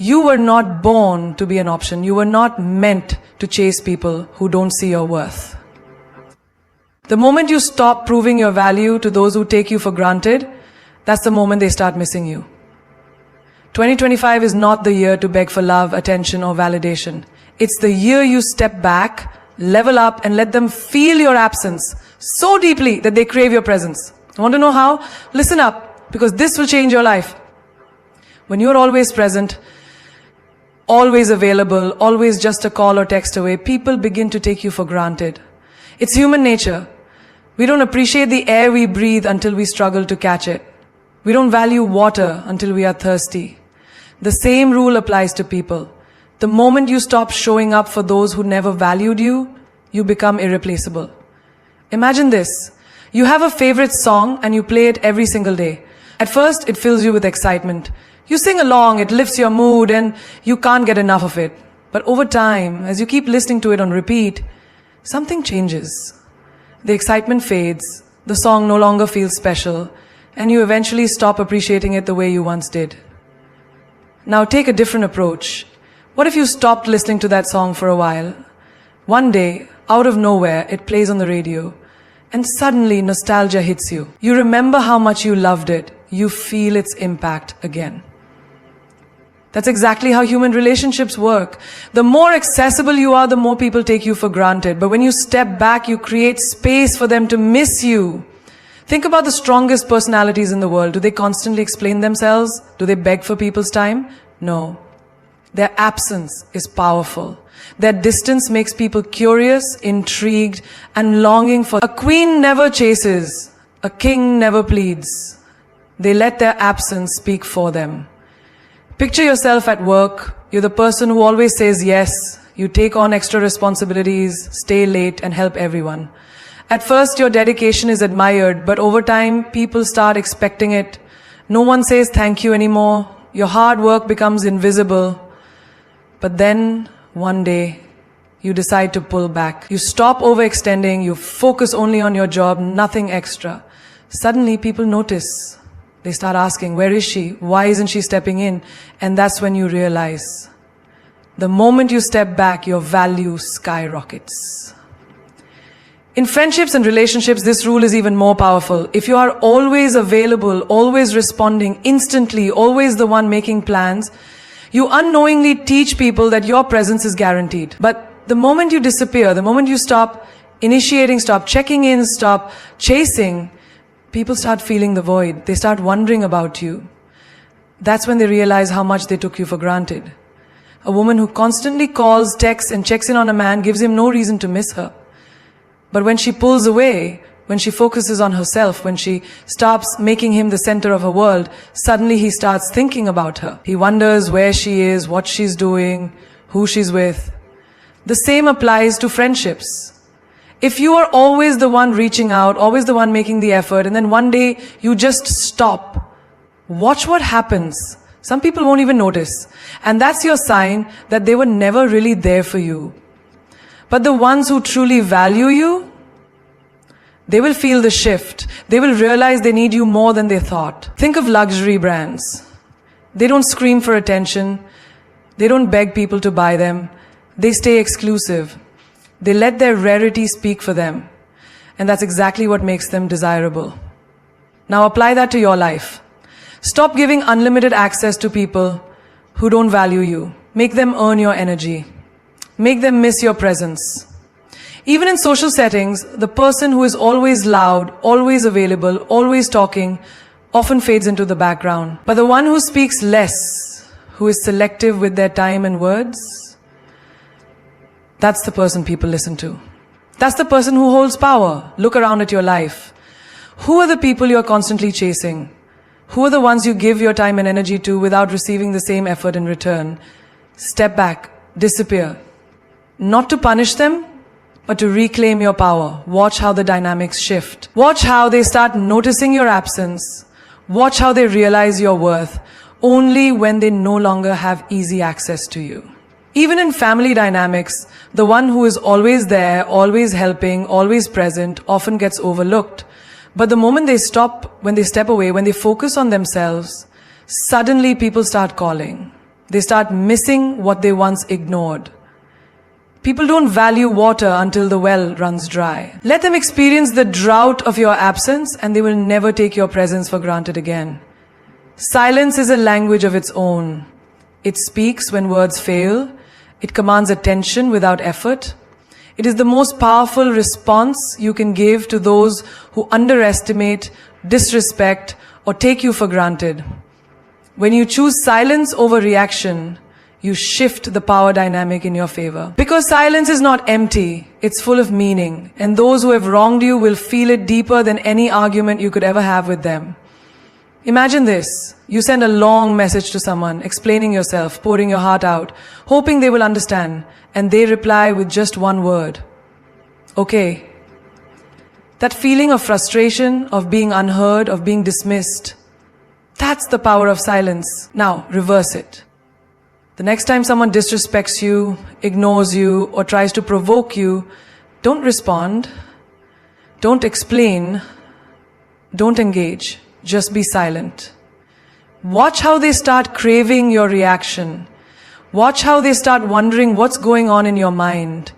You were not born to be an option. You were not meant to chase people who don't see your worth. The moment you stop proving your value to those who take you for granted, that's the moment they start missing you. 2025 is not the year to beg for love, attention, or validation. It's the year you step back, level up, and let them feel your absence so deeply that they crave your presence. Want to know how? Listen up, because this will change your life. When you're always present, always available, always just a call or text away, people begin to take you for granted. It's human nature. We don't appreciate the air we breathe until we struggle to catch it. We don't value water until we are thirsty. The same rule applies to people. The moment you stop showing up for those who never valued you, you become irreplaceable. Imagine this. You have a favorite song and you play it every single day. At first, it fills you with excitement. You sing along, it lifts your mood, and you can't get enough of it. But over time, as you keep listening to it on repeat, something changes. The excitement fades, the song no longer feels special, and you eventually stop appreciating it the way you once did. Now take a different approach. What if you stopped listening to that song for a while? One day, out of nowhere, it plays on the radio, and suddenly nostalgia hits you. You remember how much you loved it. You feel its impact again. That's exactly how human relationships work. The more accessible you are, the more people take you for granted. But when you step back, you create space for them to miss you. Think about the strongest personalities in the world. Do they constantly explain themselves? Do they beg for people's time? No. Their absence is powerful. Their distance makes people curious, intrigued, and longing for. A queen never chases. A king never pleads. They let their absence speak for them. Picture yourself at work. You're the person who always says yes. You take on extra responsibilities, stay late, and help everyone. At first, your dedication is admired, but over time, people start expecting it. No one says thank you anymore. Your hard work becomes invisible. But then, one day, you decide to pull back. You stop overextending. You focus only on your job, nothing extra. Suddenly, people notice. They start asking, where is she? Why isn't she stepping in? And that's when you realize, the moment you step back, your value skyrockets. In friendships and relationships, this rule is even more powerful. If you are always available, always responding instantly, always the one making plans, you unknowingly teach people that your presence is guaranteed. But the moment you disappear, the moment you stop initiating, stop checking in, stop chasing, people start feeling the void. They start wondering about you. That's when they realize how much they took you for granted. A woman who constantly calls, texts, and checks in on a man gives him no reason to miss her. But when she pulls away, when she focuses on herself, when she stops making him the center of her world, suddenly he starts thinking about her. He wonders where she is, what she's doing, who she's with. The same applies to friendships. If you are always the one reaching out, always the one making the effort, and then one day you just stop, watch what happens. Some people won't even notice. And that's your sign that they were never really there for you. But the ones who truly value you, they will feel the shift. They will realize they need you more than they thought. Think of luxury brands. They don't scream for attention. They don't beg people to buy them. They stay exclusive. They let their rarity speak for them. And that's exactly what makes them desirable. Now apply that to your life. Stop giving unlimited access to people who don't value you. Make them earn your energy. Make them miss your presence. Even in social settings, the person who is always loud, always available, always talking, often fades into the background. But the one who speaks less, who is selective with their time and words, that's the person people listen to. That's the person who holds power. Look around at your life. Who are the people you're constantly chasing? Who are the ones you give your time and energy to without receiving the same effort in return? Step back, disappear. Not to punish them, but to reclaim your power. Watch how the dynamics shift. Watch how they start noticing your absence. Watch how they realize your worth only when they no longer have easy access to you. Even in family dynamics, the one who is always there, always helping, always present, often gets overlooked. But the moment they stop, when they step away, when they focus on themselves, suddenly people start calling. They start missing what they once ignored. People don't value water until the well runs dry. Let them experience the drought of your absence, and they will never take your presence for granted again. Silence is a language of its own. It speaks when words fail. It commands attention without effort. It is the most powerful response you can give to those who underestimate, disrespect, or take you for granted. When you choose silence over reaction, you shift the power dynamic in your favor. Because silence is not empty, it's full of meaning, and those who have wronged you will feel it deeper than any argument you could ever have with them. Imagine this. You send a long message to someone, explaining yourself, pouring your heart out, hoping they will understand, and they reply with just one word. Okay. That feeling of frustration, of being unheard, of being dismissed, that's the power of silence. Now, reverse it. The next time someone disrespects you, ignores you, or tries to provoke you, don't respond, don't explain, don't engage. Just be silent. Watch how they start craving your reaction. Watch how they start wondering what's going on in your mind.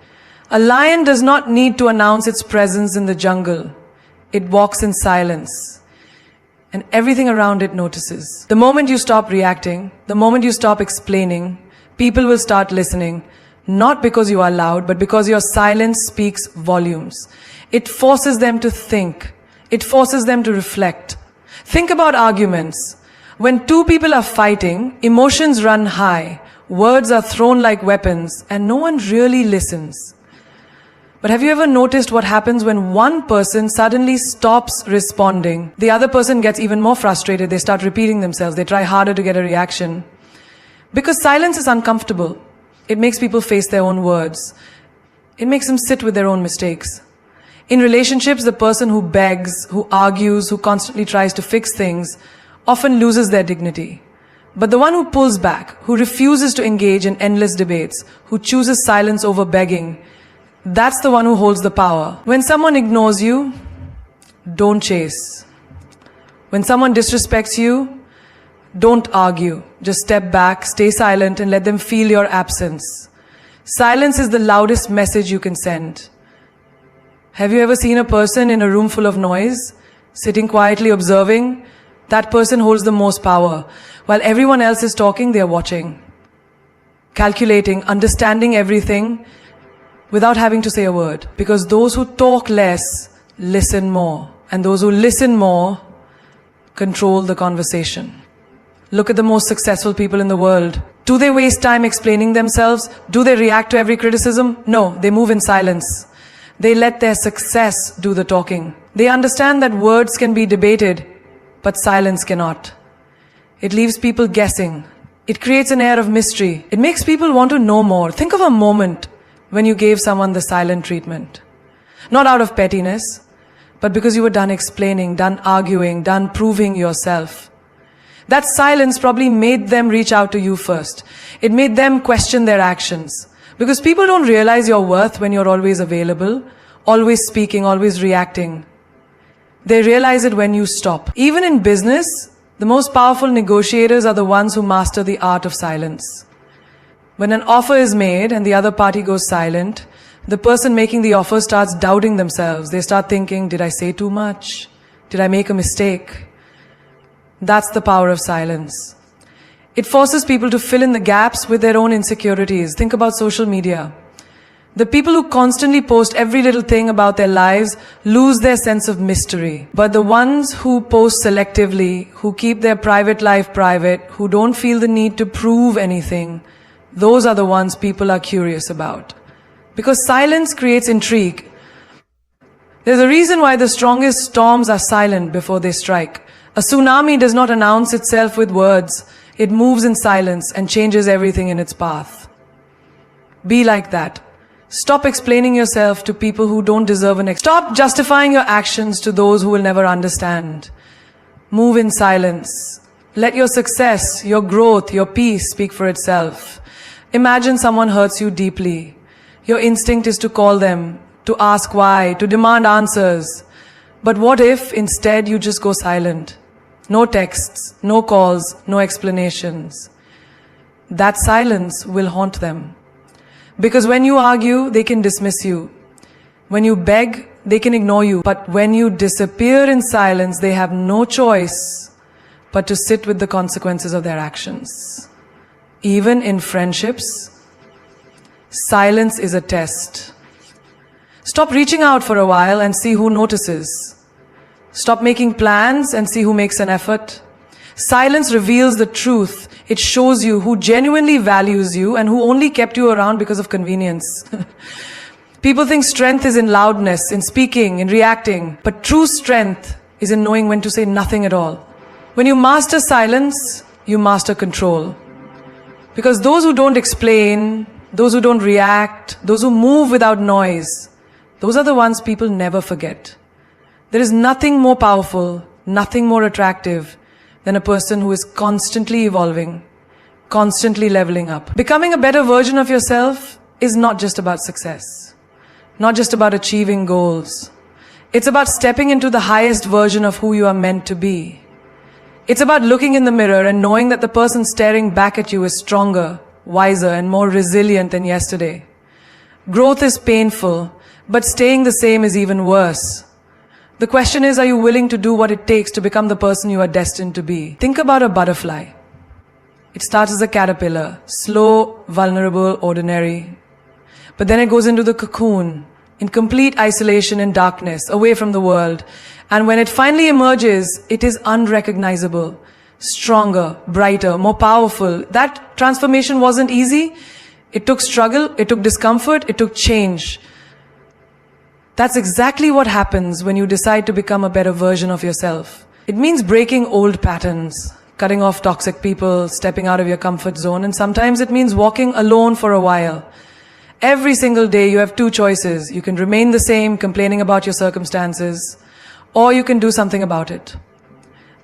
A lion does not need to announce its presence in the jungle. It walks in silence, and everything around it notices. The moment you stop reacting, the moment you stop explaining, people will start listening, not because you are loud, but because your silence speaks volumes. It forces them to think. It forces them to reflect. Think about arguments. When two people are fighting, emotions run high, words are thrown like weapons, and no one really listens. But have you ever noticed what happens when one person suddenly stops responding? The other person gets even more frustrated. They start repeating themselves. They try harder to get a reaction. Because silence is uncomfortable. It makes people face their own words. It makes them sit with their own mistakes. In relationships, the person who begs, who argues, who constantly tries to fix things, often loses their dignity. But the one who pulls back, who refuses to engage in endless debates, who chooses silence over begging, that's the one who holds the power. When someone ignores you, don't chase. When someone disrespects you, don't argue. Just step back, stay silent, and let them feel your absence. Silence is the loudest message you can send. Have you ever seen a person in a room full of noise, sitting quietly observing? That person holds the most power. While everyone else is talking, they are watching, calculating, understanding everything without having to say a word. Because those who talk less, listen more. And those who listen more, control the conversation. Look at the most successful people in the world. Do they waste time explaining themselves? Do they react to every criticism? No, they move in silence. They let their success do the talking. They understand that words can be debated, but silence cannot. It leaves people guessing. It creates an air of mystery. It makes people want to know more. Think of a moment when you gave someone the silent treatment. Not out of pettiness, but because you were done explaining, done arguing, done proving yourself. That silence probably made them reach out to you first. It made them question their actions. Because people don't realize your worth when you're always available, always speaking, always reacting. They realize it when you stop. Even in business, the most powerful negotiators are the ones who master the art of silence. When an offer is made and the other party goes silent, the person making the offer starts doubting themselves. They start thinking, did I say too much? Did I make a mistake? That's the power of silence. It forces people to fill in the gaps with their own insecurities. Think about social media. The people who constantly post every little thing about their lives lose their sense of mystery. But the ones who post selectively, who keep their private life private, who don't feel the need to prove anything, those are the ones people are curious about. Because silence creates intrigue. There's a reason why the strongest storms are silent before they strike. A tsunami does not announce itself with words. It moves in silence and changes everything in its path. Be like that. Stop explaining yourself to people who don't deserve an Stop justifying your actions to those who will never understand. Move in silence. Let your success, your growth, your peace speak for itself. Imagine someone hurts you deeply. Your instinct is to call them, to ask why, to demand answers. But what if instead you just go silent? No texts, no calls, no explanations. that silence will haunt them. Because when you argue, they can dismiss you. When you beg, they can ignore you. But when you disappear in silence, they have no choice but to sit with the consequences of their actions. Even in friendships, silence is a test. Stop reaching out for a while and see who notices. Stop making plans and see who makes an effort. Silence reveals the truth. It shows you who genuinely values you and who only kept you around because of convenience. People think strength is in loudness, in speaking, in reacting. But true strength is in knowing when to say nothing at all. When you master silence, you master control. Because those who don't explain, those who don't react, those who move without noise, those are the ones people never forget. There is nothing more powerful, nothing more attractive than a person who is constantly evolving, constantly leveling up. Becoming a better version of yourself is not just about success, not just about achieving goals. It's about stepping into the highest version of who you are meant to be. It's about looking in the mirror and knowing that the person staring back at you is stronger, wiser, and more resilient than yesterday. Growth is painful, but staying the same is even worse. The question is, are you willing to do what it takes to become the person you are destined to be? Think about a butterfly. It starts as a caterpillar, slow, vulnerable, ordinary. But then it goes into the cocoon, in complete isolation and darkness, away from the world. And when it finally emerges, it is unrecognizable, stronger, brighter, more powerful. That transformation wasn't easy. It took struggle, it took discomfort, it took change. That's exactly what happens when you decide to become a better version of yourself. It means breaking old patterns, cutting off toxic people, stepping out of your comfort zone, and sometimes it means walking alone for a while. Every single day you have two choices. You can remain the same, complaining about your circumstances, or you can do something about it.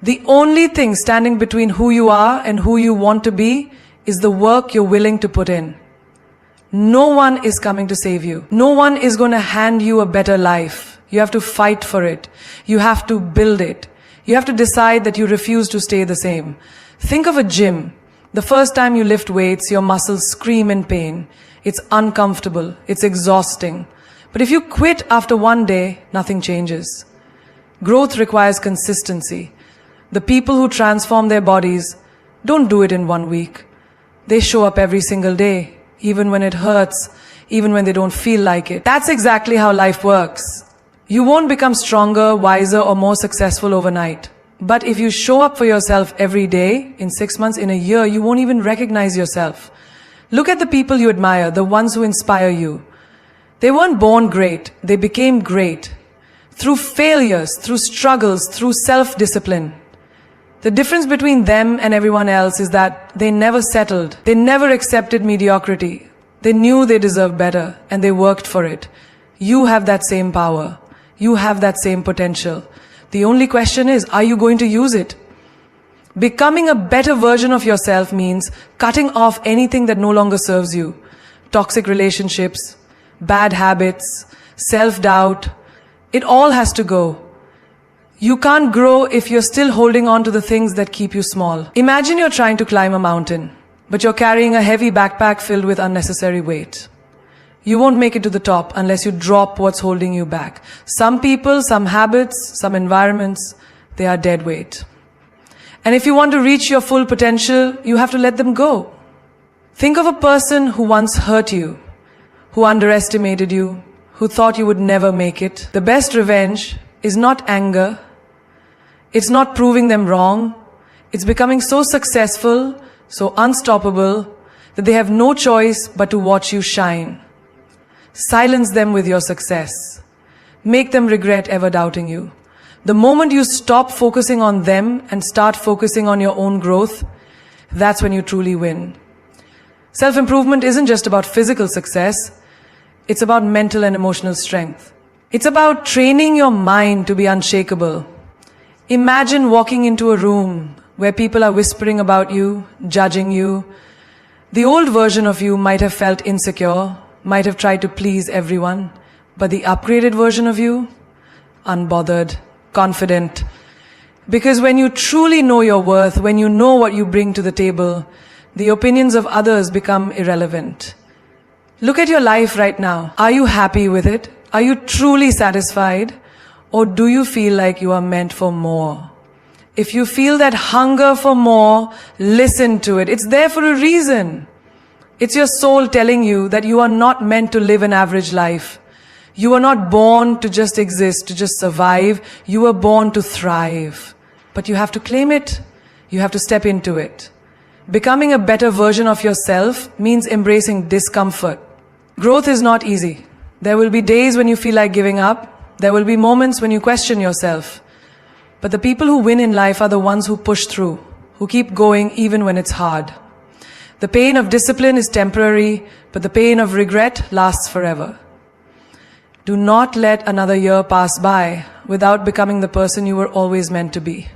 The only thing standing between who you are and who you want to be is the work you're willing to put in. No one is coming to save you. No one is going to hand you a better life. You have to fight for it. You have to build it. You have to decide that you refuse to stay the same. Think of a gym. The first time you lift weights, your muscles scream in pain. It's uncomfortable. It's exhausting. But if you quit after one day, nothing changes. Growth requires consistency. The people who transform their bodies don't do it in 1 week. They show up every single day, even when it hurts, even when they don't feel like it. That's exactly how life works. You won't become stronger, wiser, or more successful overnight. But if you show up for yourself every day, in 6 months, in a year, you won't even recognize yourself. Look at the people you admire, the ones who inspire you. They weren't born great, they became great. Through failures, through struggles, through self-discipline. The difference between them and everyone else is that they never settled. They never accepted mediocrity. They knew they deserved better and they worked for it. You have that same power. You have that same potential. The only question is, are you going to use it? Becoming a better version of yourself means cutting off anything that no longer serves you. Toxic relationships, bad habits, self-doubt. It all has to go. You can't grow if you're still holding on to the things that keep you small. Imagine you're trying to climb a mountain, but you're carrying a heavy backpack filled with unnecessary weight. You won't make it to the top unless you drop what's holding you back. Some people, some habits, some environments, they are dead weight. And if you want to reach your full potential, you have to let them go. Think of a person who once hurt you, who underestimated you, who thought you would never make it. The best revenge is not anger. It's not proving them wrong. It's becoming so successful, so unstoppable, that they have no choice but to watch you shine. Silence them with your success. Make them regret ever doubting you. The moment you stop focusing on them and start focusing on your own growth, that's when you truly win. Self-improvement isn't just about physical success. It's about mental and emotional strength. It's about training your mind to be unshakable. Imagine walking into a room where people are whispering about you, judging you. The old version of you might have felt insecure, might have tried to please everyone, but the upgraded version of you, unbothered, confident. Because when you truly know your worth, when you know what you bring to the table, the opinions of others become irrelevant. Look at your life right now. Are you happy with it? Are you truly satisfied? Or do you feel like you are meant for more? If you feel that hunger for more, listen to it. It's there for a reason. It's your soul telling you that you are not meant to live an average life. You are not born to just exist, to just survive. You were born to thrive. But you have to claim it. You have to step into it. Becoming a better version of yourself means embracing discomfort. Growth is not easy. There will be days when you feel like giving up. There will be moments when you question yourself. But the people who win in life are the ones who push through, who keep going even when it's hard. The pain of discipline is temporary, but the pain of regret lasts forever. Do not let another year pass by without becoming the person you were always meant to be.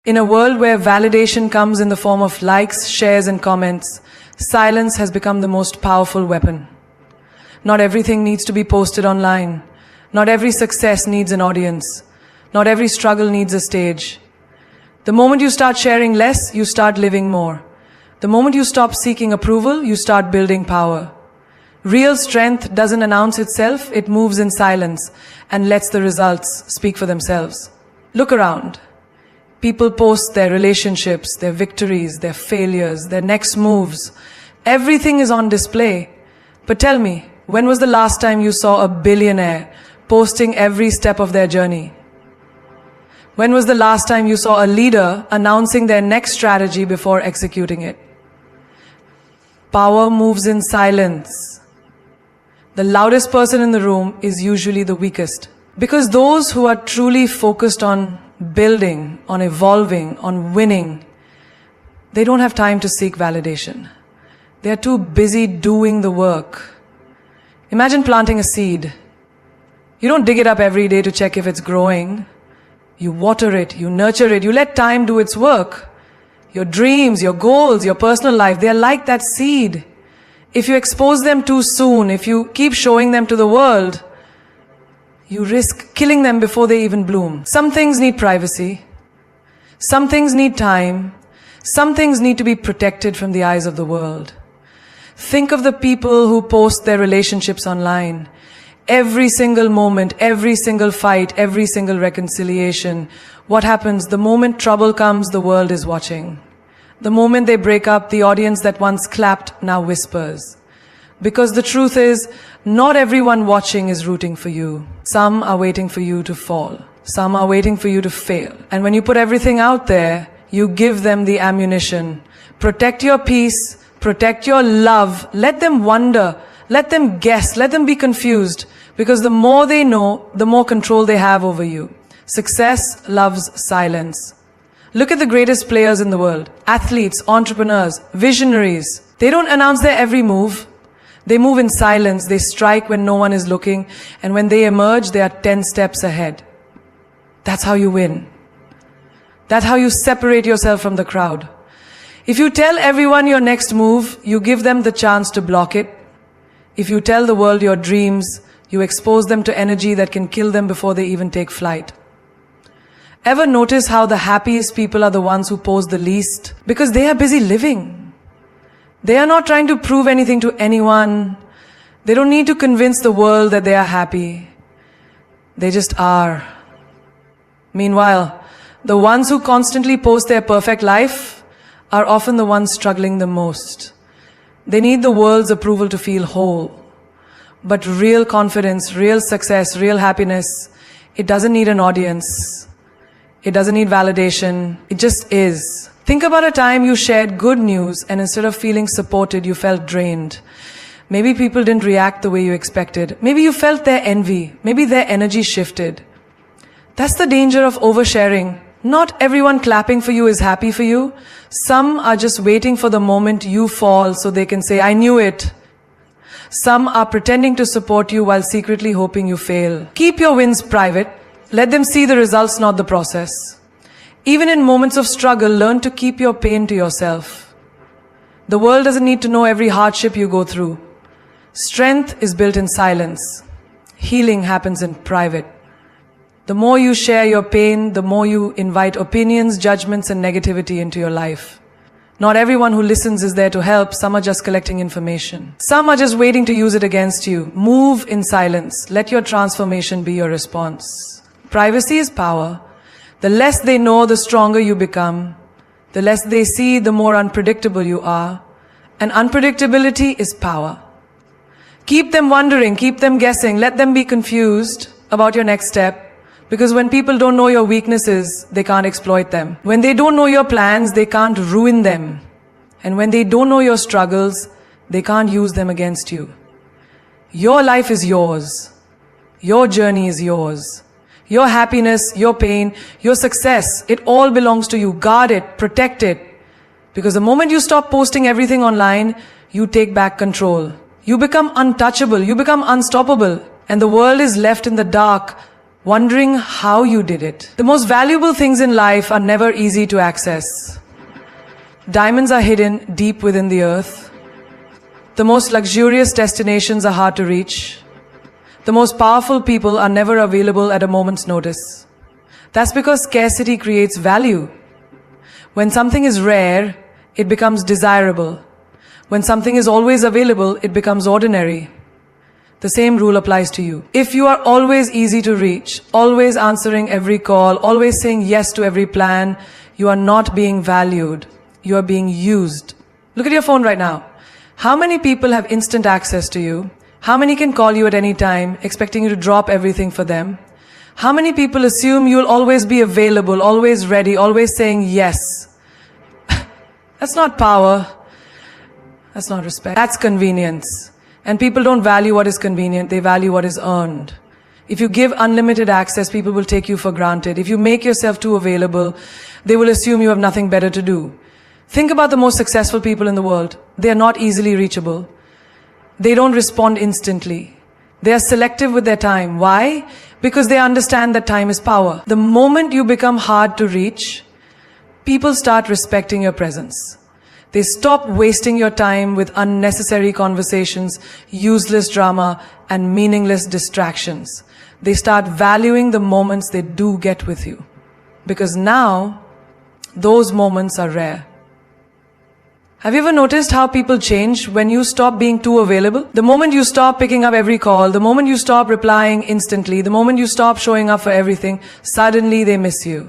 In a world where validation comes in the form of likes, shares, and comments, silence has become the most powerful weapon. Not everything needs to be posted online. Not every success needs an audience. Not every struggle needs a stage. The moment you start sharing less, you start living more. The moment you stop seeking approval, you start building power. Real strength doesn't announce itself, it moves in silence and lets the results speak for themselves. Look around. People post their relationships, their victories, their failures, their next moves. Everything is on display. But tell me, when was the last time you saw a billionaire posting every step of their journey? When was the last time you saw a leader announcing their next strategy before executing it? Power moves in silence. The loudest person in the room is usually the weakest. Because those who are truly focused on building, on evolving, on winning, they don't have time to seek validation. They are too busy doing the work. Imagine planting a seed. You don't dig it up every day to check if it's growing. You water it, you nurture it, you let time do its work. Your dreams, your goals, your personal life, they are like that seed. If you expose them too soon, if you keep showing them to the world, you risk killing them before they even bloom. Some things need privacy. Some things need time. Some things need to be protected from the eyes of the world. Think of the people who post their relationships online. Every single moment, every single fight, every single reconciliation. What happens? The moment trouble comes, the world is watching. The moment they break up, the audience that once clapped now whispers. Because the truth is, not everyone watching is rooting for you. Some are waiting for you to fall. Some are waiting for you to fail. And when you put everything out there, you give them the ammunition. Protect your peace, protect your love. Let them wonder, let them guess, let them be confused. Because the more they know, the more control they have over you. Success loves silence. Look at the greatest players in the world. Athletes, entrepreneurs, visionaries. They don't announce their every move. They move in silence. They strike when no one is looking. And when they emerge, they are 10 steps ahead. That's how you win. That's how you separate yourself from the crowd. If you tell everyone your next move, you give them the chance to block it. If you tell the world your dreams, you expose them to energy that can kill them before they even take flight. Ever notice how the happiest people are the ones who post the least? Because they are busy living. They are not trying to prove anything to anyone. They don't need to convince the world that they are happy. They just are. Meanwhile, the ones who constantly post their perfect life are often the ones struggling the most. They need the world's approval to feel whole. But real confidence, real success, real happiness, it doesn't need an audience. It doesn't need validation. It just is. Think about a time you shared good news and instead of feeling supported, you felt drained. Maybe people didn't react the way you expected. Maybe you felt their envy. Maybe their energy shifted. That's the danger of oversharing. Not everyone clapping for you is happy for you. Some are just waiting for the moment you fall so they can say, I knew it. Some are pretending to support you while secretly hoping you fail. Keep your wins private. Let them see the results, not the process. Even in moments of struggle, learn to keep your pain to yourself. The world doesn't need to know every hardship you go through. Strength is built in silence. Healing happens in private. The more you share your pain, the more you invite opinions, judgments, and negativity into your life. Not everyone who listens is there to help. Some are just collecting information. Some are just waiting to use it against you. Move in silence. Let your transformation be your response. Privacy is power. The less they know, the stronger you become. The less they see, the more unpredictable you are. And unpredictability is power. Keep them wondering, keep them guessing, let them be confused about your next step. Because when people don't know your weaknesses, they can't exploit them. When they don't know your plans, they can't ruin them. And when they don't know your struggles, they can't use them against you. Your life is yours. Your journey is yours. Your happiness, your pain, your success, it all belongs to you. Guard it, protect it. Because the moment you stop posting everything online, you take back control. You become untouchable, you become unstoppable. And the world is left in the dark, wondering how you did it. The most valuable things in life are never easy to access. Diamonds are hidden deep within the earth. The most luxurious destinations are hard to reach. The most powerful people are never available at a moment's notice. That's because scarcity creates value. When something is rare, it becomes desirable. When something is always available, it becomes ordinary. The same rule applies to you. If you are always easy to reach, always answering every call, always saying yes to every plan, you are not being valued. You are being used. Look at your phone right now. How many people have instant access to you? How many can call you at any time, expecting you to drop everything for them? How many people assume you'll always be available, always ready, always saying yes? That's not power. That's not respect. That's convenience. And people don't value what is convenient, they value what is earned. If you give unlimited access, people will take you for granted. If you make yourself too available, they will assume you have nothing better to do. Think about the most successful people in the world. They are not easily reachable. They don't respond instantly. They are selective with their time. Why? Because they understand that time is power. The moment you become hard to reach, people start respecting your presence. They stop wasting your time with unnecessary conversations, useless drama, and meaningless distractions. They start valuing the moments they do get with you. Because now, those moments are rare. Have you ever noticed how people change when you stop being too available? The moment you stop picking up every call, the moment you stop replying instantly, the moment you stop showing up for everything, suddenly they miss you.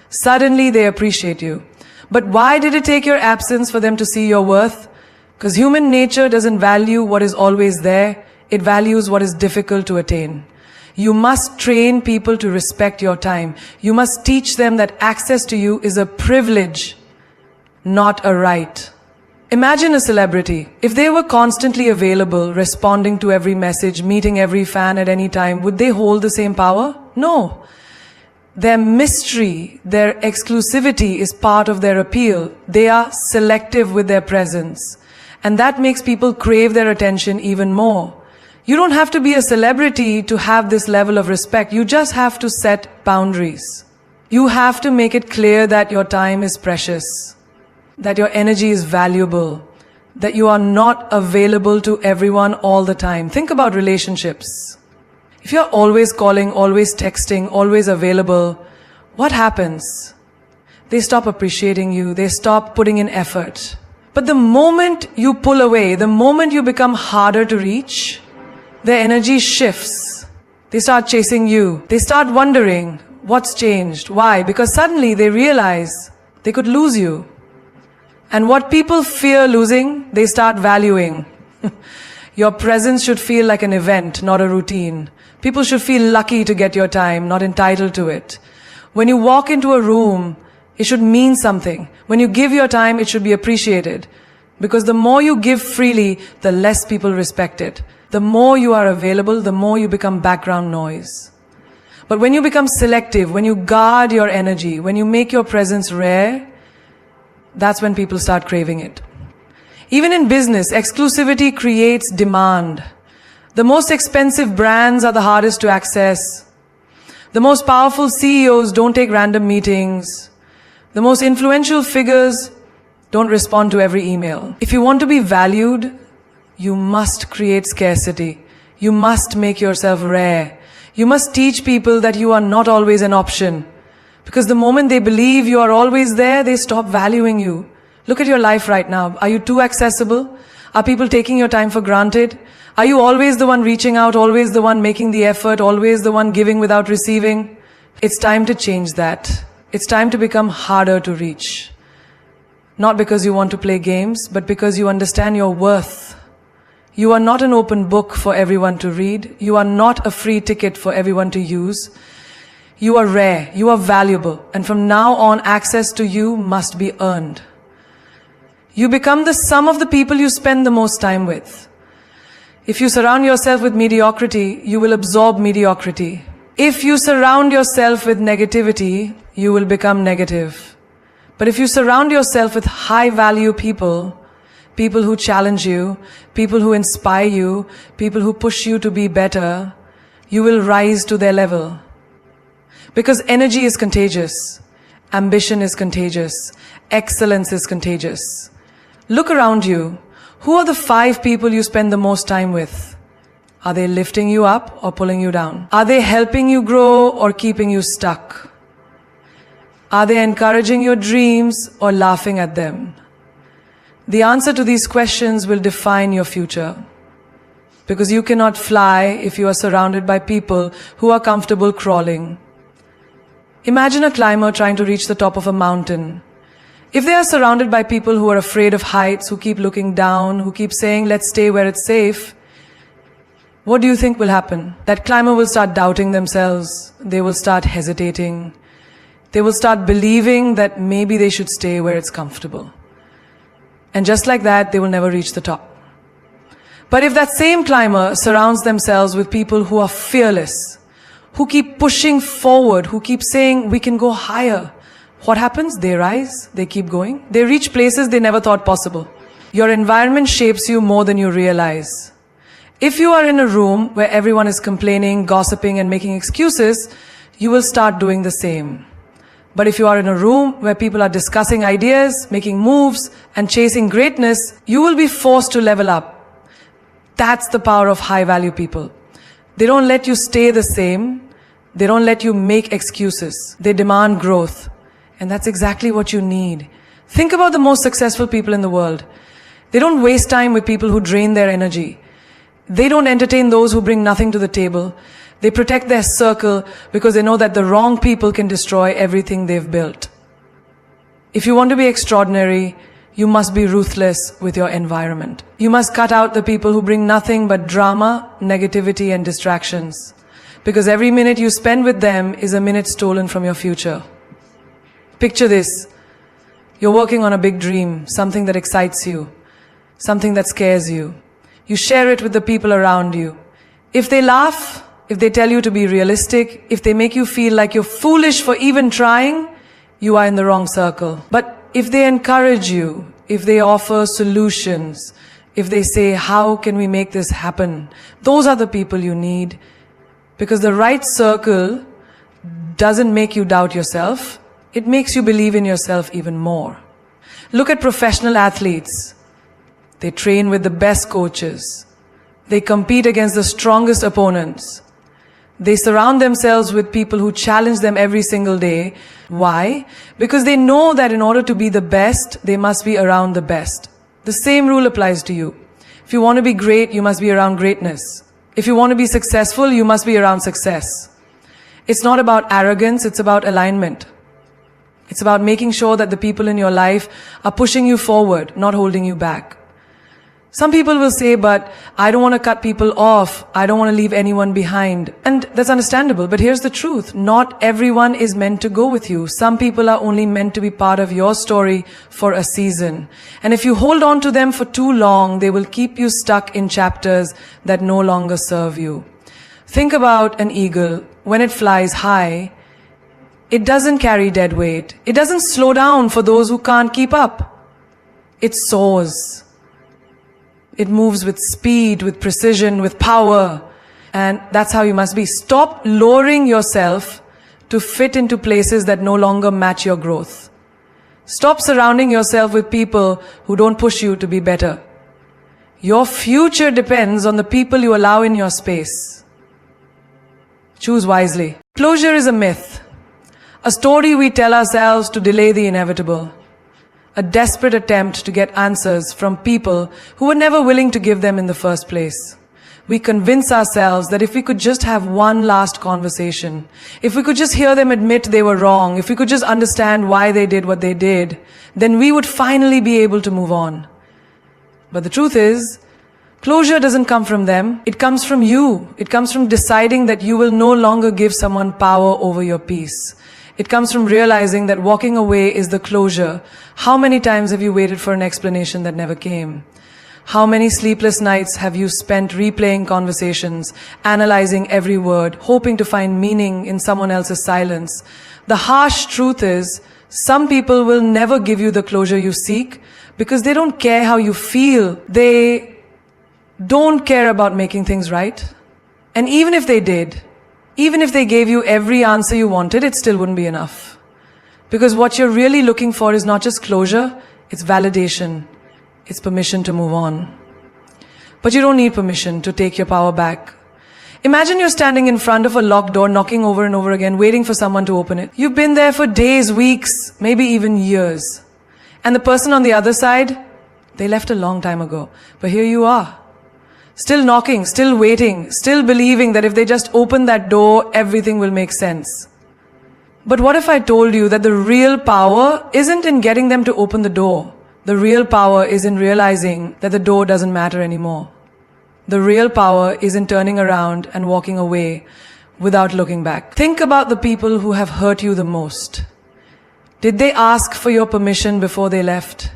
Suddenly they appreciate you. But why did it take your absence for them to see your worth? Because human nature doesn't value what is always there. It values what is difficult to attain. You must train people to respect your time. You must teach them that access to you is a privilege, not a right. Imagine a celebrity. If they were constantly available, responding to every message, meeting every fan at any time, would they hold the same power? No. Their mystery, their exclusivity is part of their appeal. They are selective with their presence. And that makes people crave their attention even more. You don't have to be a celebrity to have this level of respect. You just have to set boundaries. You have to make it clear that your time is precious, that your energy is valuable, that you are not available to everyone all the time. Think about relationships. If you're always calling, always texting, always available, what happens? They stop appreciating you, they stop putting in effort. But the moment you pull away, the moment you become harder to reach, their energy shifts. They start chasing you. They start wondering, what's changed? Why? Because suddenly they realize they could lose you. And what people fear losing, they start valuing. Your presence should feel like an event, not a routine. People should feel lucky to get your time, not entitled to it. When you walk into a room, it should mean something. When you give your time, it should be appreciated. Because the more you give freely, the less people respect it. The more you are available, the more you become background noise. But when you become selective, when you guard your energy, when you make your presence rare, that's when people start craving it. Even in business, exclusivity creates demand. The most expensive brands are the hardest to access. The most powerful CEOs don't take random meetings. The most influential figures don't respond to every email. If you want to be valued, you must create scarcity. You must make yourself rare. You must teach people that you are not always an option. Because the moment they believe you are always there, they stop valuing you. Look at your life right now. Are you too accessible? Are people taking your time for granted? Are you always the one reaching out, always the one making the effort, always the one giving without receiving? It's time to change that. It's time to become harder to reach. Not because you want to play games, but because you understand your worth. You are not an open book for everyone to read. You are not a free ticket for everyone to use. You are rare, you are valuable, and from now on, access to you must be earned. You become the sum of the people you spend the most time with. If you surround yourself with mediocrity, you will absorb mediocrity. If you surround yourself with negativity, you will become negative. But if you surround yourself with high-value people, people who challenge you, people who inspire you, people who push you to be better, you will rise to their level. Because energy is contagious, ambition is contagious, excellence is contagious. Look around you. Who are the 5 people you spend the most time with? Are they lifting you up or pulling you down? Are they helping you grow or keeping you stuck? Are they encouraging your dreams or laughing at them? The answer to these questions will define your future. Because you cannot fly if you are surrounded by people who are comfortable crawling. Imagine a climber trying to reach the top of a mountain. If they are surrounded by people who are afraid of heights, who keep looking down, who keep saying, let's stay where it's safe, what do you think will happen? That climber will start doubting themselves. They will start hesitating. They will start believing that maybe they should stay where it's comfortable. And just like that, they will never reach the top. But if that same climber surrounds themselves with people who are fearless, who keep pushing forward, who keep saying, we can go higher, what happens? They rise, they keep going, they reach places they never thought possible. Your environment shapes you more than you realize. If you are in a room where everyone is complaining, gossiping, and making excuses, you will start doing the same. But if you are in a room where people are discussing ideas, making moves, and chasing greatness, you will be forced to level up. That's the power of high-value people. They don't let you stay the same. They don't let you make excuses. They demand growth. And that's exactly what you need. Think about the most successful people in the world. They don't waste time with people who drain their energy. They don't entertain those who bring nothing to the table. They protect their circle because they know that the wrong people can destroy everything they've built. If you want to be extraordinary, you must be ruthless with your environment. You must cut out the people who bring nothing but drama, negativity, and distractions. Because every minute you spend with them is a minute stolen from your future. Picture this. You're working on a big dream, something that excites you, something that scares you. You share it with the people around you. If they laugh, if they tell you to be realistic, if they make you feel like you're foolish for even trying, you are in the wrong circle. But if they encourage you, if they offer solutions, if they say, how can we make this happen? Those are the people you need. Because the right circle doesn't make you doubt yourself. It makes you believe in yourself even more. Look at professional athletes. They train with the best coaches. They compete against the strongest opponents. They surround themselves with people who challenge them every single day. Why? Because they know that in order to be the best, they must be around the best. The same rule applies to you. If you want to be great, you must be around greatness. If you want to be successful, you must be around success. It's not about arrogance, it's about alignment. It's about making sure that the people in your life are pushing you forward, not holding you back. Some people will say, but I don't want to cut people off. I don't want to leave anyone behind. And that's understandable, but here's the truth. Not everyone is meant to go with you. Some people are only meant to be part of your story for a season. And if you hold on to them for too long, they will keep you stuck in chapters that no longer serve you. Think about an eagle. When it flies high, it doesn't carry dead weight. It doesn't slow down for those who can't keep up. It soars. It moves with speed, with precision, with power. And that's how you must be. Stop lowering yourself to fit into places that no longer match your growth. Stop surrounding yourself with people who don't push you to be better. Your future depends on the people you allow in your space. Choose wisely. Closure is a myth. A story we tell ourselves to delay the inevitable. a desperate attempt to get answers from people who were never willing to give them in the first place. We convince ourselves that if we could just have one last conversation, if we could just hear them admit they were wrong, if we could just understand why they did what they did, then we would finally be able to move on. But the truth is, closure doesn't come from them. It comes from you. It comes from deciding that you will no longer give someone power over your peace. It comes from realizing that walking away is the closure. How many times have you waited for an explanation that never came? How many sleepless nights have you spent replaying conversations, analyzing every word, hoping to find meaning in someone else's silence? The harsh truth is, some people will never give you the closure you seek because they don't care how you feel. They don't care about making things right. And even if they did, even if they gave you every answer you wanted, it still wouldn't be enough. Because what you're really looking for is not just closure, it's validation. It's permission to move on. But you don't need permission to take your power back. Imagine you're standing in front of a locked door, knocking over and over again, waiting for someone to open it. You've been there for days, weeks, maybe even years. And the person on the other side, they left a long time ago. But here you are. Still knocking, still waiting, still believing that if they just open that door, everything will make sense. But what if I told you that the real power isn't in getting them to open the door? The real power is in realizing that the door doesn't matter anymore. The real power is in turning around and walking away without looking back. Think about the people who have hurt you the most. Did they ask for your permission before they left?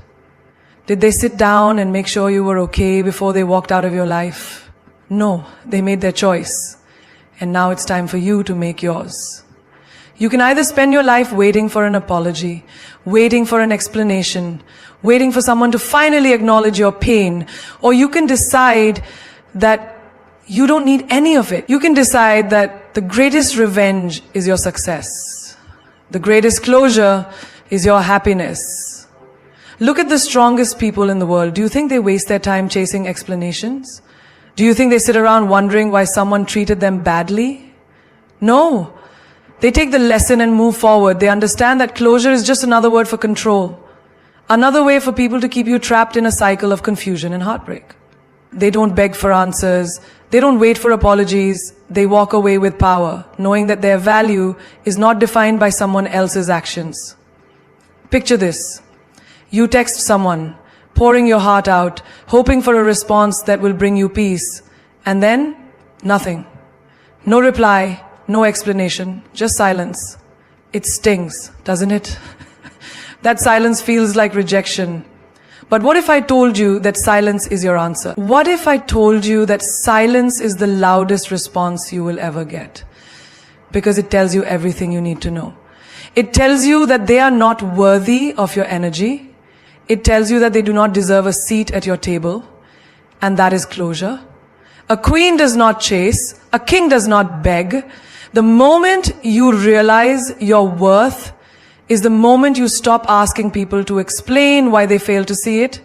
Did they sit down and make sure you were okay before they walked out of your life? No, they made their choice. And now it's time for you to make yours. You can either spend your life waiting for an apology, waiting for an explanation, waiting for someone to finally acknowledge your pain, or you can decide that you don't need any of it. You can decide that the greatest revenge is your success. The greatest closure is your happiness. Look at the strongest people in the world. Do you think they waste their time chasing explanations? Do you think they sit around wondering why someone treated them badly? No. They take the lesson and move forward. They understand that closure is just another word for control. Another way for people to keep you trapped in a cycle of confusion and heartbreak. They don't beg for answers. They don't wait for apologies. They walk away with power, knowing that their value is not defined by someone else's actions. Picture this. You text someone, pouring your heart out, hoping for a response that will bring you peace. And then, nothing. No reply. No explanation, just silence. It stings, doesn't it? That silence feels like rejection. But what if I told you that silence is your answer? What if I told you that silence is the loudest response you will ever get? Because it tells you everything you need to know. It tells you that they are not worthy of your energy. It tells you that they do not deserve a seat at your table. And that is closure. A queen does not chase. A king does not beg. The moment you realize your worth is the moment you stop asking people to explain why they fail to see it.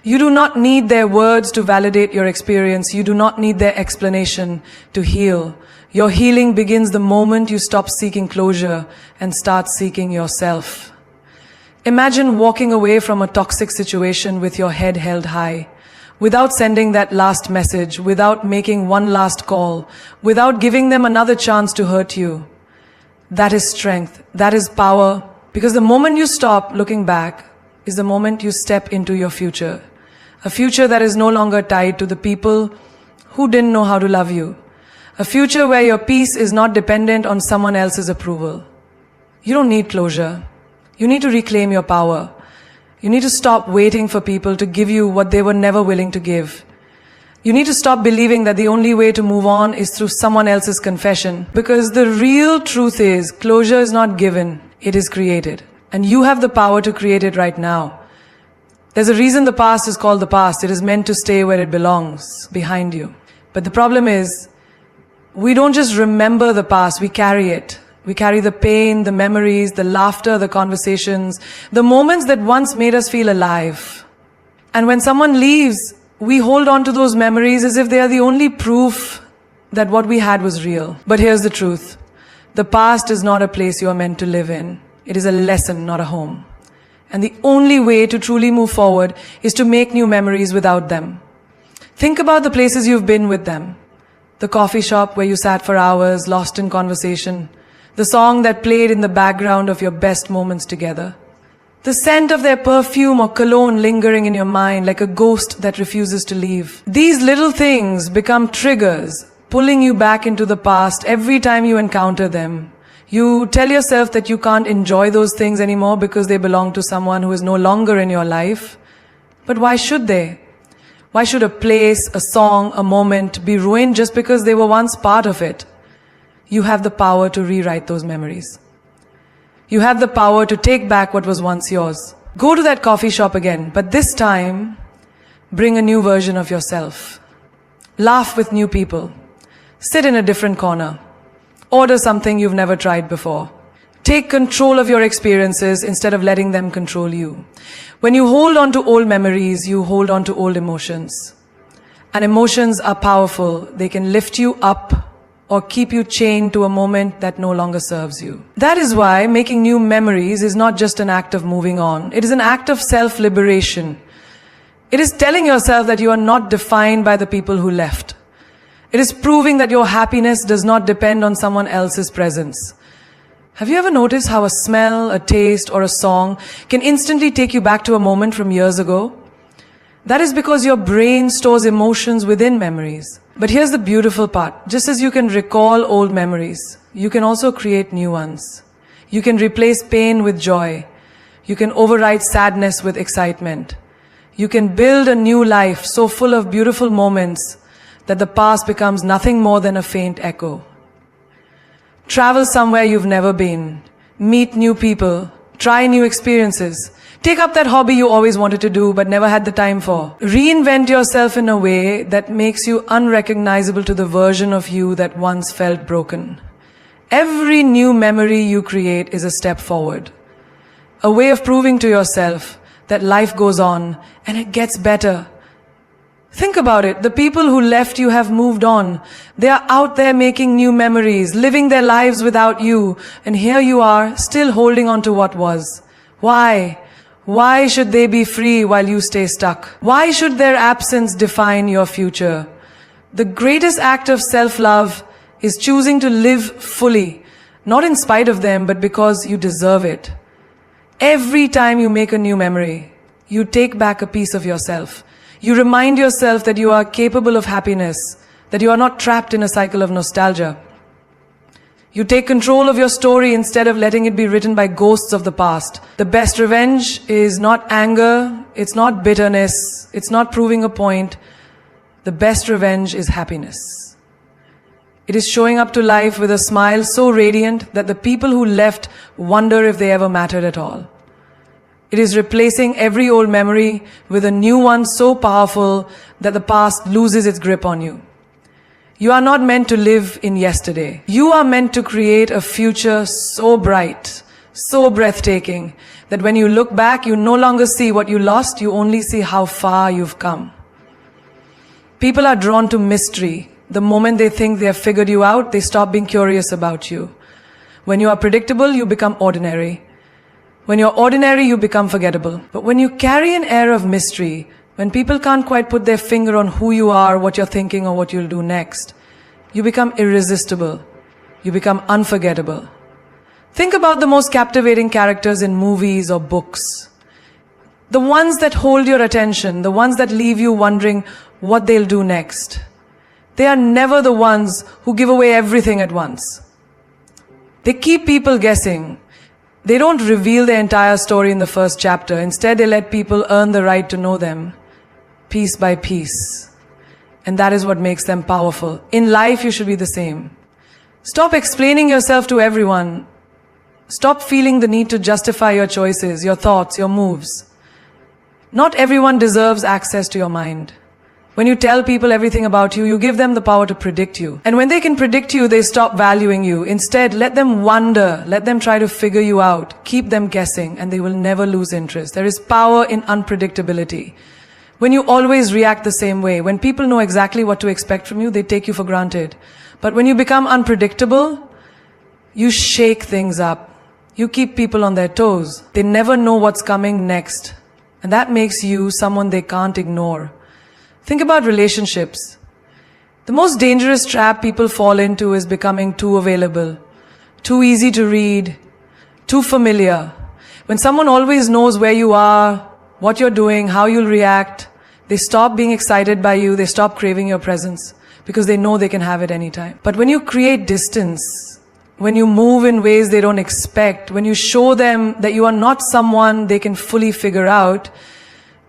You do not need their words to validate your experience. You do not need their explanation to heal. Your healing begins the moment you stop seeking closure and start seeking yourself. Imagine walking away from a toxic situation with your head held high. Without sending that last message, without making one last call, without giving them another chance to hurt you. That is strength. That is power. Because the moment you stop looking back is the moment you step into your future. A future that is no longer tied to the people who didn't know how to love you. A future where your peace is not dependent on someone else's approval. You don't need closure. You need to reclaim your power. You need to stop waiting for people to give you what they were never willing to give. You need to stop believing that the only way to move on is through someone else's confession. Because the real truth is, closure is not given, it is created. And you have the power to create it right now. There's a reason the past is called the past. It is meant to stay where it belongs, behind you. But the problem is, we don't just remember the past, we carry it. We carry the pain, the memories, the laughter, the conversations, the moments that once made us feel alive. And when someone leaves, we hold on to those memories as if they are the only proof that what we had was real. But here's the truth. The past is not a place you are meant to live in. It is a lesson, not a home. And the only way to truly move forward is to make new memories without them. Think about the places you've been with them. The coffee shop where you sat for hours, lost in conversation. The song that played in the background of your best moments together. The scent of their perfume or cologne lingering in your mind like a ghost that refuses to leave. These little things become triggers, pulling you back into the past every time you encounter them. You tell yourself that you can't enjoy those things anymore because they belong to someone who is no longer in your life. But why should they? Why should a place, a song, a moment be ruined just because they were once part of it? You have the power to rewrite those memories. You have the power to take back what was once yours. Go to that coffee shop again, but this time, bring a new version of yourself. Laugh with new people. Sit in a different corner. Order something you've never tried before. Take control of your experiences instead of letting them control you. When you hold on to old memories, you hold on to old emotions. And emotions are powerful. They can lift you up or keep you chained to a moment that no longer serves you. That is why making new memories is not just an act of moving on. It is an act of self-liberation. It is telling yourself that you are not defined by the people who left. It is proving that your happiness does not depend on someone else's presence. Have you ever noticed how a smell, a taste, or a song can instantly take you back to a moment from years ago? That is because your brain stores emotions within memories. But here's the beautiful part. Just as you can recall old memories, you can also create new ones. You can replace pain with joy. You can override sadness with excitement. You can build a new life so full of beautiful moments that the past becomes nothing more than a faint echo. Travel somewhere you've never been. Meet new people. Try new experiences. Take up that hobby you always wanted to do but never had the time for. Reinvent yourself in a way that makes you unrecognizable to the version of you that once felt broken. Every new memory you create is a step forward. A way of proving to yourself that life goes on and it gets better. Think about it. The people who left you have moved on. They are out there making new memories, living their lives without you. And here you are, still holding on to what was. Why? Why should they be free while you stay stuck? Why should their absence define your future? The greatest act of self-love is choosing to live fully, not in spite of them, but because you deserve it. Every time you make a new memory, you take back a piece of yourself. You remind yourself that you are capable of happiness, that you are not trapped in a cycle of nostalgia. You take control of your story instead of letting it be written by ghosts of the past. The best revenge is not anger, it's not bitterness, it's not proving a point. The best revenge is happiness. It is showing up to life with a smile so radiant that the people who left wonder if they ever mattered at all. It is replacing every old memory with a new one so powerful that the past loses its grip on you. You are not meant to live in yesterday. You are meant to create a future so bright, so breathtaking, that when you look back, you no longer see what you lost, you only see how far you've come. People are drawn to mystery. The moment they think they have figured you out, they stop being curious about you. When you are predictable, you become ordinary. When you're ordinary, you become forgettable. But when you carry an air of mystery, when people can't quite put their finger on who you are, what you're thinking, or what you'll do next, you become irresistible. You become unforgettable. Think about the most captivating characters in movies or books. The ones that hold your attention, the ones that leave you wondering what they'll do next. They are never the ones who give away everything at once. They keep people guessing. They don't reveal their entire story in the first chapter. Instead, they let people earn the right to know them, piece by piece. And that is what makes them powerful. In life, you should be the same. Stop explaining yourself to everyone. Stop feeling the need to justify your choices, your thoughts, your moves. Not everyone deserves access to your mind. When you tell people everything about you, you give them the power to predict you. And when they can predict you, they stop valuing you. Instead, let them wonder, let them try to figure you out, keep them guessing, and they will never lose interest. There is power in unpredictability. When you always react the same way, when people know exactly what to expect from you, they take you for granted. But when you become unpredictable, you shake things up. You keep people on their toes. They never know what's coming next. And that makes you someone they can't ignore. Think about relationships. The most dangerous trap people fall into is becoming too available, too easy to read, too familiar. When someone always knows where you are, what you're doing, how you'll react, they stop being excited by you, they stop craving your presence because they know they can have it anytime. But when you create distance, when you move in ways they don't expect, when you show them that you are not someone they can fully figure out,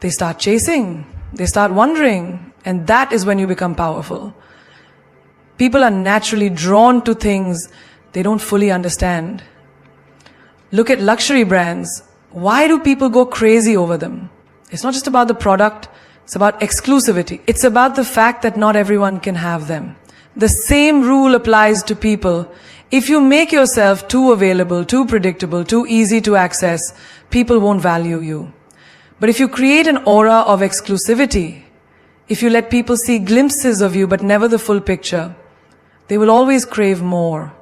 they start chasing, they start wondering, and that is when you become powerful. People are naturally drawn to things they don't fully understand. Look at luxury brands. Why do people go crazy over them? It's not just about the product, it's about exclusivity. It's about the fact that not everyone can have them. The same rule applies to people. If you make yourself too available, too predictable, too easy to access, people won't value you. But if you create an aura of exclusivity, if you let people see glimpses of you but never the full picture, they will always crave more.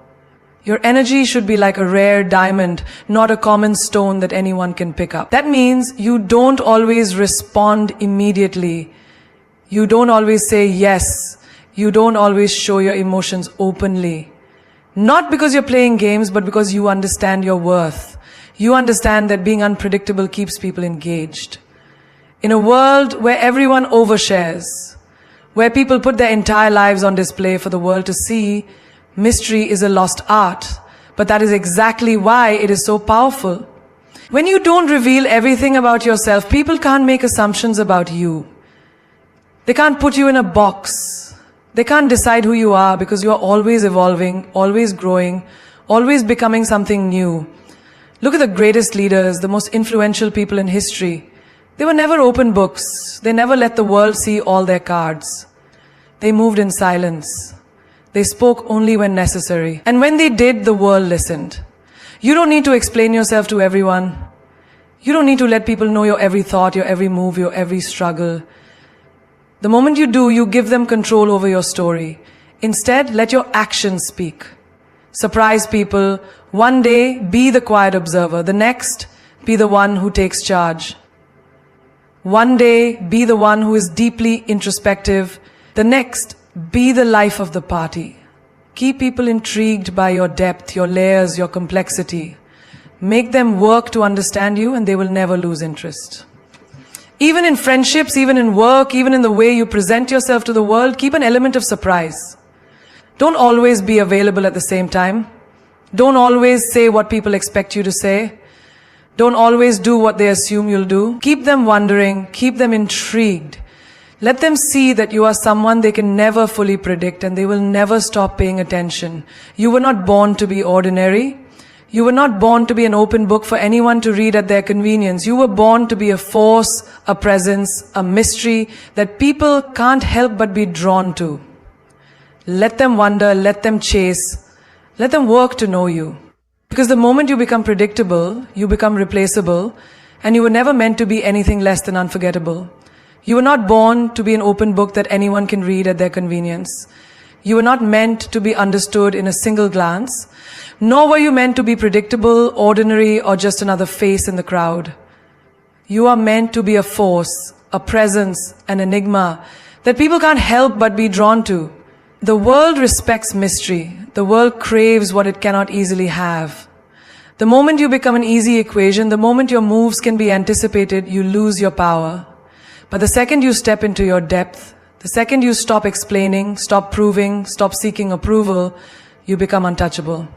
Your energy should be like a rare diamond, not a common stone that anyone can pick up. That means you don't always respond immediately. You don't always say yes. You don't always show your emotions openly. Not because you're playing games, but because you understand your worth. You understand that being unpredictable keeps people engaged. In a world where everyone overshares, where people put their entire lives on display for the world to see, mystery is a lost art. But that is exactly why it is so powerful. When you don't reveal everything about yourself, people can't make assumptions about you. They can't put you in a box. They can't decide who you are because you are always evolving, always growing, always becoming something new. Look at the greatest leaders, the most influential people in history. They were never open books. They never let the world see all their cards. They moved in silence. They spoke only when necessary. And when they did, the world listened. You don't need to explain yourself to everyone. You don't need to let people know your every thought, your every move, your every struggle. The moment you do, you give them control over your story. Instead, let your actions speak. Surprise people. One day, be the quiet observer. The next, be the one who takes charge. One day, be the one who is deeply introspective. The next, be the life of the party. Keep people intrigued by your depth, your layers, your complexity. Make them work to understand you, and they will never lose interest. Even in friendships, even in work, even in the way you present yourself to the world, keep an element of surprise. Don't always be available at the same time. Don't always say what people expect you to say. Don't always do what they assume you'll do. Keep them wondering, keep them intrigued. Let them see that you are someone they can never fully predict, and they will never stop paying attention. You were not born to be ordinary. You were not born to be an open book for anyone to read at their convenience. You were born to be a force, a presence, a mystery that people can't help but be drawn to. Let them wonder, let them chase, let them work to know you. Because the moment you become predictable, you become replaceable, and you were never meant to be anything less than unforgettable. You were not born to be an open book that anyone can read at their convenience. You were not meant to be understood in a single glance. Nor were you meant to be predictable, ordinary, or just another face in the crowd. You are meant to be a force, a presence, an enigma that people can't help but be drawn to. The world respects mystery. The world craves what it cannot easily have. The moment you become an easy equation, the moment your moves can be anticipated, you lose your power. But the second you step into your depth, the second you stop explaining, stop proving, stop seeking approval, you become untouchable.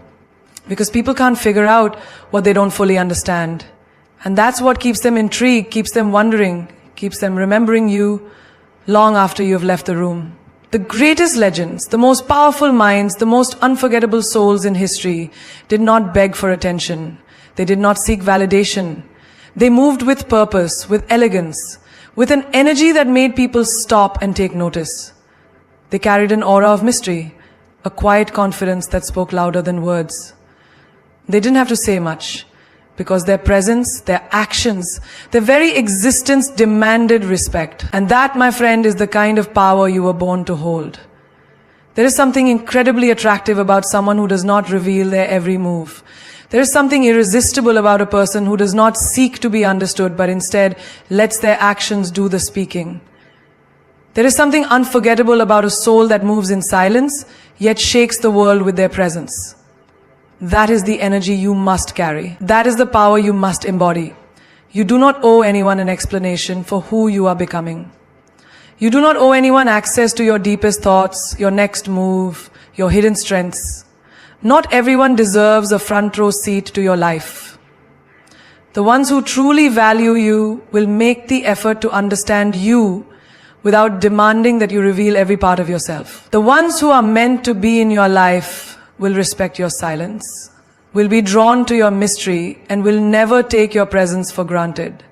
Because people can't figure out what they don't fully understand. And that's what keeps them intrigued, keeps them wondering, keeps them remembering you long after you have left the room. The greatest legends, the most powerful minds, the most unforgettable souls in history did not beg for attention. They did not seek validation. They moved with purpose, with elegance, with an energy that made people stop and take notice. They carried an aura of mystery, a quiet confidence that spoke louder than words. They didn't have to say much, because their presence, their actions, their very existence demanded respect. And that, my friend, is the kind of power you were born to hold. There is something incredibly attractive about someone who does not reveal their every move. There is something irresistible about a person who does not seek to be understood, but instead lets their actions do the speaking. There is something unforgettable about a soul that moves in silence, yet shakes the world with their presence. That is the energy you must carry. That is the power you must embody. You do not owe anyone an explanation for who you are becoming. You do not owe anyone access to your deepest thoughts, your next move, your hidden strengths. Not everyone deserves a front row seat to your life. The ones who truly value you will make the effort to understand you without demanding that you reveal every part of yourself. The ones who are meant to be in your life will respect your silence, will be drawn to your mystery, and will never take your presence for granted.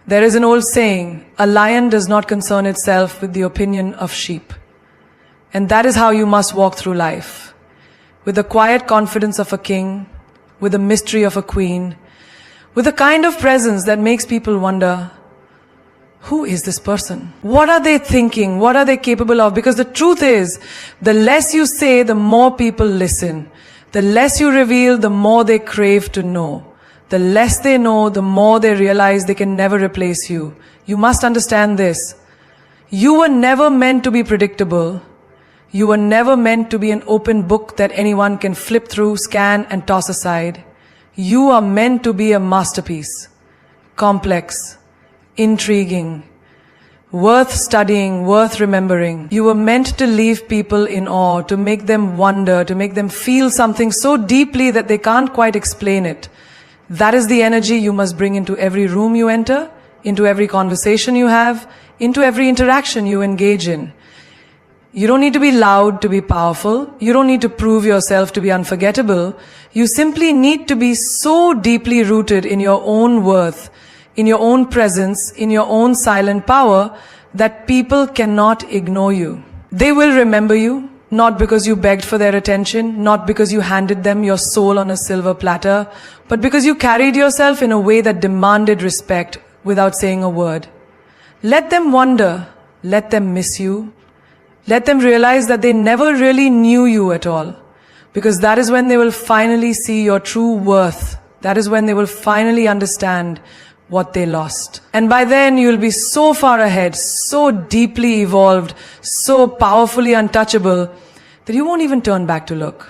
There is an old saying, a lion does not concern itself with the opinion of sheep. And that is how you must walk through life. With the quiet confidence of a king, with the mystery of a queen, with a kind of presence that makes people wonder, who is this person? What are they thinking? What are they capable of? Because the truth is, the less you say, the more people listen. The less you reveal, the more they crave to know. The less they know, the more they realize they can never replace you. You must understand this. You were never meant to be predictable. You were never meant to be an open book that anyone can flip through, scan, and toss aside. You are meant to be a masterpiece. Complex, intriguing, worth studying, worth remembering. You were meant to leave people in awe, to make them wonder, to make them feel something so deeply that they can't quite explain it. That is the energy you must bring into every room you enter, into every conversation you have, into every interaction you engage in. You don't need to be loud to be powerful. You don't need to prove yourself to be unforgettable. You simply need to be so deeply rooted in your own worth, in your own presence, in your own silent power, that people cannot ignore you. They will remember you, not because you begged for their attention, not because you handed them your soul on a silver platter, but because you carried yourself in a way that demanded respect without saying a word. Let them wonder, let them miss you, let them realize that they never really knew you at all, because that is when they will finally see your true worth. That is when they will finally understand what they lost. And by then you'll be so far ahead, so deeply evolved, so powerfully untouchable, that you won't even turn back to look.